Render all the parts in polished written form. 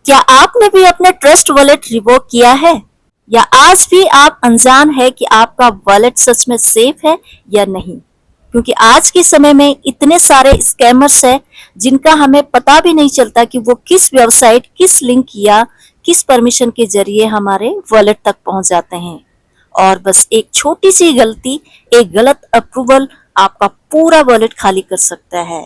क्या आपने भी अपने ट्रस्ट वॉलेट रिवोक किया है या आज भी आप अनजान है कि आपका वॉलेट सच में सेफ है या नहीं? क्योंकि आज के समय में इतने सारे स्कैमर्स हैं जिनका हमें पता भी नहीं चलता कि वो किस वेबसाइट, किस लिंक या किस परमिशन के जरिए हमारे वॉलेट तक पहुंच जाते हैं। और बस एक छोटी सी गलती, एक गलत अप्रूवल आपका पूरा वॉलेट खाली कर सकता है।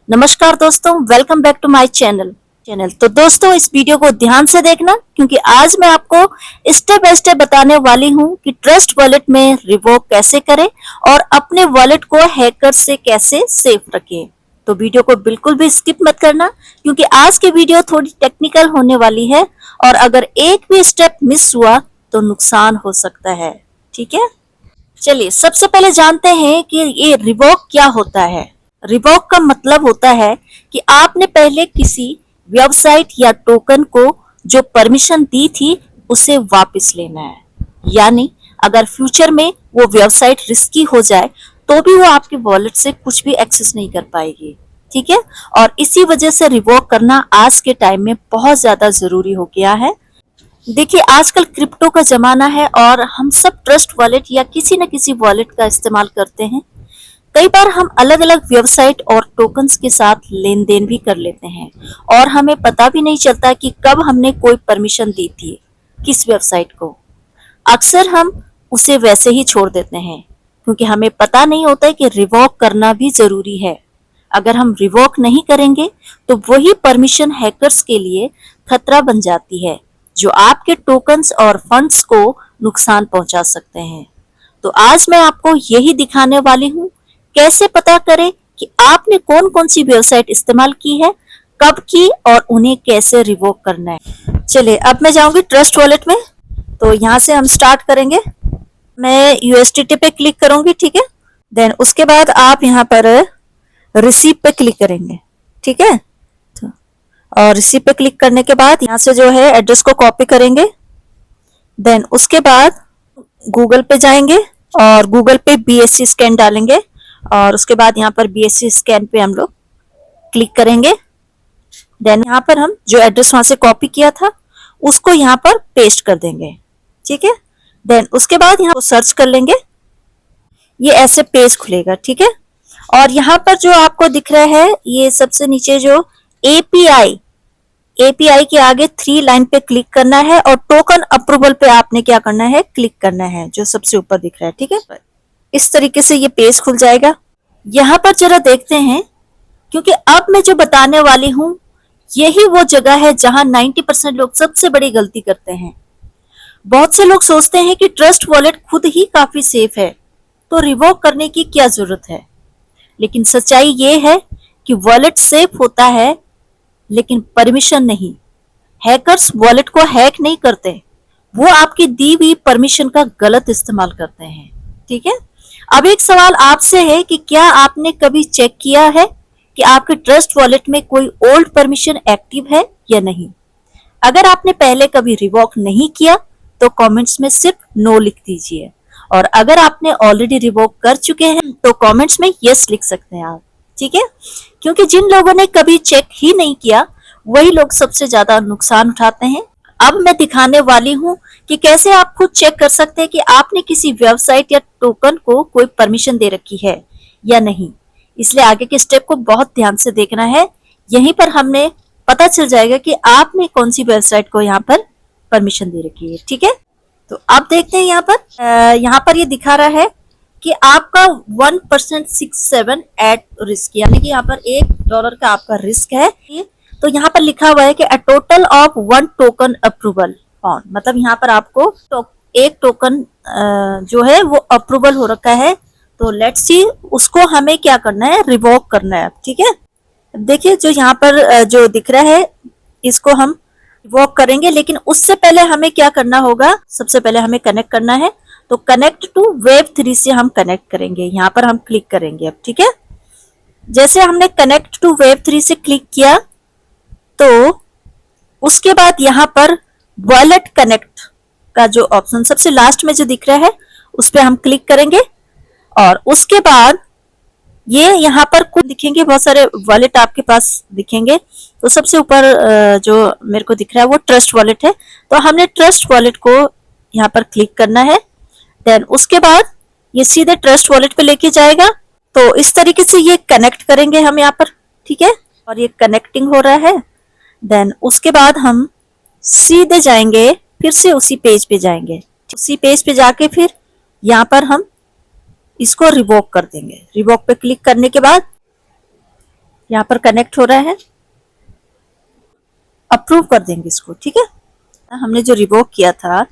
नमस्कार दोस्तों, welcome back to my channel. तो दोस्तों, इस वीडियो को ध्यान से देखना क्योंकि आज मैं आपको स्टेप बाय स्टेप बताने वाली हूं कि ट्रस्ट वॉलेट में रिवोक कैसे करें और अपने वॉलेट को हैकर से कैसे सेफ रखें। तो वीडियो को बिल्कुल भी स्किप मत करना क्योंकि आज की वीडियो थोड़ी टेक्निकल होने वाली है और अगर एक भी स्टेप मिस हुआ तो नुकसान हो सकता है। ठीक है, चलिए सबसे पहले जानते हैं कि ये रिवोक क्या होता है। रिवोक का मतलब होता है कि आपने पहले किसी वेबसाइट या टोकन को जो परमिशन दी थी उसे वापस लेना है। यानी अगर फ्यूचर में वो वेबसाइट रिस्की हो जाए तो भी वो आपके वॉलेट से कुछ भी एक्सेस नहीं कर पाएगी। ठीक है, और इसी वजह से रिवोक करना आज के टाइम में बहुत ज्यादा जरूरी हो गया है। देखिए, आजकल क्रिप्टो का जमाना है और हम सब ट्रस्ट वॉलेट या किसी न किसी वॉलेट का इस्तेमाल करते हैं। कई बार हम अलग अलग वेबसाइट और टोकन्स के साथ लेन देन भी कर लेते हैं और हमें पता भी नहीं चलता कि कब हमने कोई परमिशन दी थी किस वेबसाइट को। अक्सर हम उसे वैसे ही छोड़ देते हैं क्योंकि हमें पता नहीं होता है कि रिवोक करना भी जरूरी है। अगर हम रिवोक नहीं करेंगे तो वही परमिशन हैकर्स के लिए खतरा बन जाती है जो आपके टोकन्स और फंड्स को नुकसान पहुंचा सकते हैं। तो आज मैं आपको यही दिखाने वाली हूँ कैसे पता करें कि आपने कौन कौन सी वेबसाइट इस्तेमाल की है, कब की और उन्हें कैसे रिवोक करना है। चलिए, अब मैं जाऊंगी ट्रस्ट वॉलेट में। तो यहाँ से हम स्टार्ट करेंगे। मैं यूएसडीटी पे क्लिक करूंगी, ठीक है। देन उसके बाद आप यहाँ पर रिसीव पे क्लिक करेंगे, ठीक है। तो और रिसीव पे क्लिक करने के बाद यहाँ से जो है एड्रेस को कॉपी करेंगे। देन उसके बाद गूगल पे जाएंगे और गूगल पे बीएससी स्कैन डालेंगे और उसके बाद यहाँ पर बीएससी स्कैन पे हम लोग क्लिक करेंगे। देन यहाँ पर हम जो एड्रेस वहां से कॉपी किया था उसको यहाँ पर पेस्ट कर देंगे, ठीक है। देन उसके बाद यहाँ सर्च कर लेंगे, ये ऐसे पेज खुलेगा, ठीक है। और यहाँ पर जो आपको दिख रहा है ये सबसे नीचे जो एपीआई के आगे 3 लाइन पे क्लिक करना है और टोकन अप्रूवल पे आपने क्या करना है, क्लिक करना है, जो सबसे ऊपर दिख रहा है, ठीक है। इस तरीके से ये पेज खुल जाएगा। यहाँ पर जरा देखते हैं क्योंकि अब मैं जो बताने वाली हूँ यही वो जगह है जहां 90% लोग सबसे बड़ी गलती करते हैं। बहुत से लोग सोचते हैं कि ट्रस्ट वॉलेट खुद ही काफी सेफ है तो रिवोक करने की क्या जरूरत है। लेकिन सच्चाई ये है कि वॉलेट सेफ होता है लेकिन परमिशन नहीं। हैकर्स वॉलेट को हैक नहीं करते, वो आपकी दी हुई परमिशन का गलत इस्तेमाल करते हैं, ठीक है। अब एक सवाल आपसे है कि क्या आपने कभी चेक किया है कि आपके ट्रस्ट वॉलेट में कोई ओल्ड परमिशन एक्टिव है या नहीं। अगर आपने पहले कभी रिवोक नहीं किया तो कमेंट्स में सिर्फ नो लिख दीजिए और अगर आपने ऑलरेडी रिवोक कर चुके हैं तो कमेंट्स में यस लिख सकते हैं आप, ठीक है। क्योंकि जिन लोगों ने कभी चेक ही नहीं किया वही लोग सबसे ज्यादा नुकसान उठाते हैं। अब मैं दिखाने वाली हूँ कि कैसे आप खुद चेक कर सकते हैं कि आपने किसी वेबसाइट या टोकन को कोई परमिशन दे रखी है या नहीं। इसलिए आगे के स्टेप को बहुत ध्यान से देखना है, यहीं पर हमने पता चल जाएगा कि आपने कौन सी वेबसाइट को यहाँ पर परमिशन दे रखी है, ठीक है। तो आप देखते हैं यहाँ पर ये दिखा रहा है कि आपका 1% 67 एट रिस्क, यानी कि यहाँ पर $1 का आपका रिस्क है। तो यहाँ पर लिखा हुआ है कि a total of 1 token approval on, मतलब यहाँ पर आपको एक टोकन जो है वो अप्रूवल हो रखा है। तो लेट्स सी उसको हमें क्या करना है, रिवोक करना है, ठीक है। देखिए जो यहाँ पर जो दिख रहा है इसको हम रिवोक करेंगे, लेकिन उससे पहले हमें क्या करना होगा, सबसे पहले हमें कनेक्ट करना है। तो कनेक्ट टू वेब3 से हम कनेक्ट करेंगे, यहाँ पर हम क्लिक करेंगे अब, ठीक है। जैसे हमने कनेक्ट टू वेब3 से क्लिक किया तो उसके बाद यहाँ पर वॉलेट कनेक्ट का जो ऑप्शन सबसे लास्ट में जो दिख रहा है उस पर हम क्लिक करेंगे और उसके बाद ये यहाँ पर कुछ दिखेंगे, बहुत सारे वॉलेट आपके पास दिखेंगे। तो सबसे ऊपर जो मेरे को दिख रहा है वो ट्रस्ट वॉलेट है, तो हमने ट्रस्ट वॉलेट को यहाँ पर क्लिक करना है। देन उसके बाद ये सीधे ट्रस्ट वॉलेट पे लेके जाएगा। तो इस तरीके से ये कनेक्ट करेंगे हम यहाँ पर, ठीक है, और ये कनेक्टिंग हो रहा है। देन उसके बाद हम सीधे जाएंगे, फिर से उसी पेज पे जाएंगे, उसी पेज पे जाके फिर यहाँ पर हम इसको रिवोक कर देंगे। रिवोक पे क्लिक करने के बाद यहाँ पर कनेक्ट हो रहा है, अप्रूव कर देंगे इसको, ठीक है। हमने जो रिवोक किया था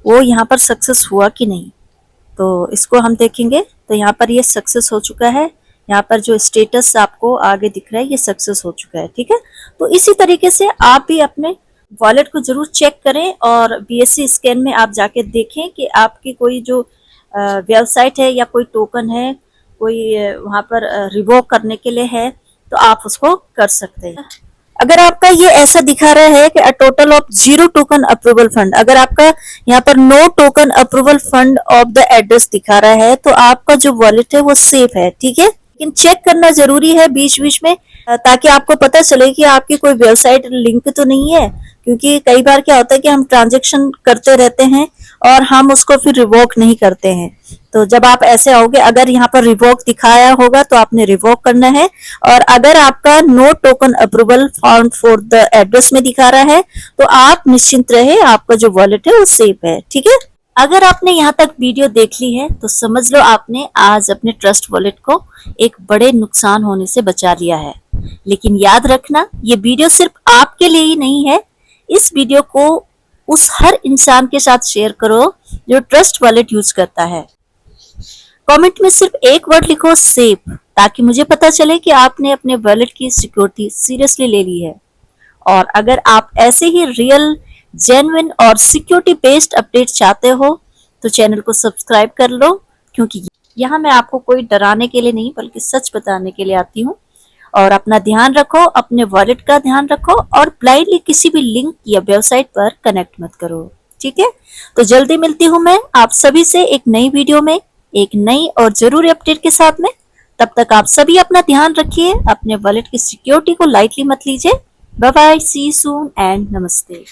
वो यहाँ पर सक्सेस हुआ कि नहीं, तो इसको हम देखेंगे। तो यहाँ पर ये सक्सेस हो चुका है, यहाँ पर जो स्टेटस आपको आगे दिख रहा है ये सक्सेस हो चुका है, ठीक है। तो इसी तरीके से आप भी अपने वॉलेट को जरूर चेक करें और BSC स्कैन में आप जाके देखें कि आपकी कोई जो वेबसाइट है या कोई टोकन है, कोई वहाँ पर रिवोक करने के लिए है, तो आप उसको कर सकते हैं। अगर आपका ये ऐसा दिखा रहा है कि a total of 0 token approval fund, अगर आपका यहाँ पर no token approval fund of the address दिखा रहा है, तो आपका जो वॉलेट है वो सेफ है, ठीक है। लेकिन चेक करना जरूरी है बीच बीच में, ताकि आपको पता चले कि आपकी कोई वेबसाइट लिंक तो नहीं है। क्योंकि कई बार क्या होता है कि हम ट्रांजेक्शन करते रहते हैं और हम उसको फिर रिवोक नहीं करते हैं। तो जब आप ऐसे आओगे, अगर यहाँ पर रिवोक दिखाया होगा तो आपने रिवोक करना है, और अगर आपका no token approval found for the address में दिखा रहा है तो आप निश्चिंत रहे, आपका जो वॉलेट है वो सेफ है, ठीक है। अगर आपने यहाँ तक वीडियो देख ली है तो समझ लो आपने आज अपने ट्रस्ट वॉलेट को एक बड़े नुकसान होने से बचा लिया है। लेकिन याद रखना, ये वीडियो सिर्फ आपके लिए ही नहीं है, इस वीडियो को उस हर इंसान के साथ शेयर करो जो ट्रस्ट वॉलेट यूज करता है। कमेंट में सिर्फ एक वर्ड लिखो, सेफ, ताकि मुझे पता चले कि आपने अपने वॉलेट की सिक्योरिटी सीरियसली ले ली है। और अगर आप ऐसे ही रियल, जेन्युइन और सिक्योरिटी बेस्ड अपडेट चाहते हो तो चैनल को सब्सक्राइब कर लो, क्योंकि यहाँ मैं आपको कोई डराने के लिए नहीं बल्कि सच बताने के लिए आती हूँ। और अपना ध्यान रखो, अपने वॉलेट का ध्यान रखो, और ब्लाइंडली किसी भी लिंक या वेबसाइट पर कनेक्ट मत करो, ठीक है। तो जल्दी मिलती हूँ मैं आप सभी से एक नई वीडियो में, एक नई और जरूरी अपडेट के साथ में। तब तक आप सभी अपना ध्यान रखिए, अपने वॉलेट की सिक्योरिटी को लाइटली मत लीजिए। Bye bye, see you soon and नमस्ते।